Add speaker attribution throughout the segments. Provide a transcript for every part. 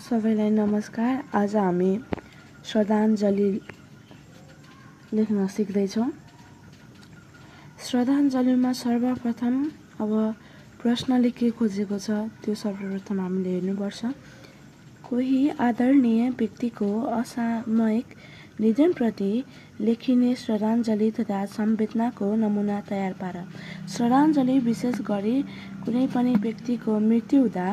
Speaker 1: सबैलाई नमस्कार। आज हामी श्रद्धाञ्जली लेख्न सिक्दैछौँ। श्रद्धाञ्जलीमा सर्वप्रथम अब प्रश्नले के खोजेको छ त्यो सर्वप्रथम हामीले हेर्नुपर्छ। कोही आदरणीय व्यक्तिको असामयिक निधनप्रति लेखिने श्रद्धाञ्जली तथा संवेदनाको नमुना तयार पार। श्रद्धाञ्जली विशेष गरी कुनै पनि व्यक्तिको मृत्यु हुँदा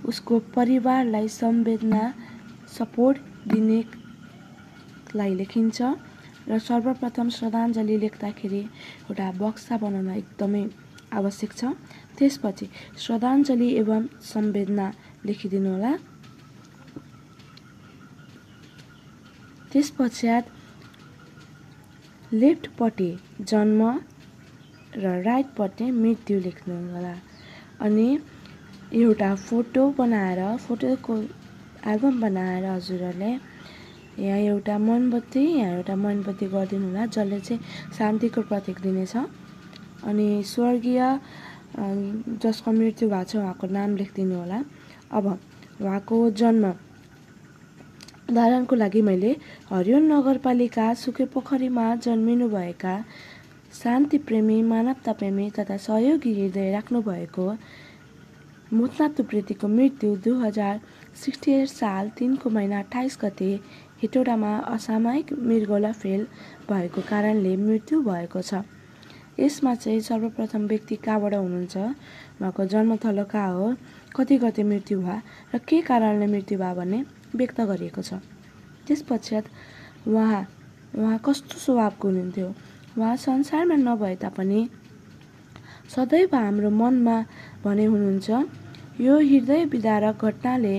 Speaker 1: उसको परिवारलाई संवेदना सपोर्ट दिनेलाई लेखिन्छ र सर्वप्रथम श्रद्धाञ्जली लेख्दाखेरि एउटा बक्सा बनाउन एकदमै आवश्यक छ। त्यसपछि श्रद्धाञ्जली एवं संवेदना लेखिदिनु होला। त्यसपश्चात लेफ्टपट्टि जन्म र राइटपट्टि मृत्यु लेख्नु होला। अनि एउटा फोटो बनाएर फोटोको एल्बम बनाएर हजुरहरूले यहाँ एउटा मोमबत्ती गरिदिनु होला, जसले चाहिँ शान्तिको प्रतीक दिनेछ। अनि स्वर्गीय जसको मृत्यु भएको छ उहाँको नाम लेखिदिनु होला। अब उहाँको जन्म उदाहरणको लागि मैले हरियो नगरपालिका सुकेपोखरीमा जन्मिनुभएका शान्तिप्रेमी, मानवताप्रेमी तथा सहयोगी हृदय राख्नुभएको मोत्नातुप्रेतीको मृत्यु 2068 साल 3 महिना 28 गते हेटौडामा असामयिक मृगौला फेल भएको कारणले मृत्यु भएको छ। यसमा चाहिँ सर्वप्रथम व्यक्ति कहाँबाट हुनुहुन्छ, उहाँको जन्मथलो कहाँ हो, कति गते मृत्यु भयो र के कारणले मृत्यु भयो भन्ने व्यक्त गरिएको छ। त्यसपश्चात उहाँ कस्तो स्वभावको हुनुहुन्थ्यो। उहाँ संसारमा नभए तापनि सदैव हाम्रो मनमा भने हुनुहुन्छ। यो हृदय विदारक घटनाले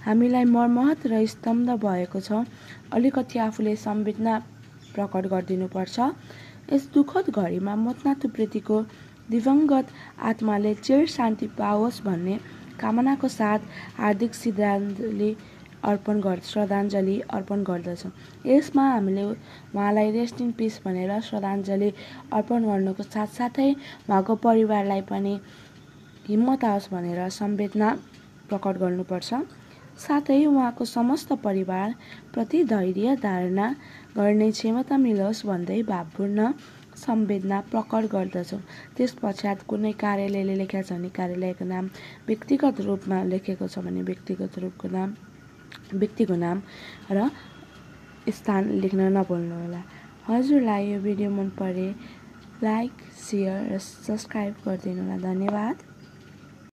Speaker 1: हामीलाई मर्माहत र स्तब्ध भएको छ। अलिकति आफूले संवेदना प्रकट गरिदिनुपर्छ। यस दुःखद घडीमा मोत्नातुप्रेतीको दिवंगत आत्माले चिर शान्ति पाओस् भन्ने कामनाको साथ हार्दिक श्रद्धाञ्जली अर्पण गर्दछौँ। यसमा हामीले उहाँलाई रेस्ट इन पिस भनेर श्रद्धाञ्जली अर्पण गर्नुको साथसाथै उहाँको परिवारलाई पनि हिम्मत आओस् भनेर संवेदना प्रकट गर्नुपर्छ। साथै उहाँको समस्त परिवार प्रति धैर्य धारणा गर्ने क्षमता मिलोस् भन्दै भावपूर्ण संवेदना प्रकट गर्दछौँ। त्यसपश्चात कुनै कार्यालयले लेखेको छ भने कार्यालयको नाम, व्यक्तिगत रूपमा लेखेको छ भने व्यक्तिको नाम र स्थान लेख्न नभुल्नुहोला। हजुरलाई यो भिडियो मन परे लाइक, सेयर र सब्सक्राइब गरिदिनु होला। धन्यवाद।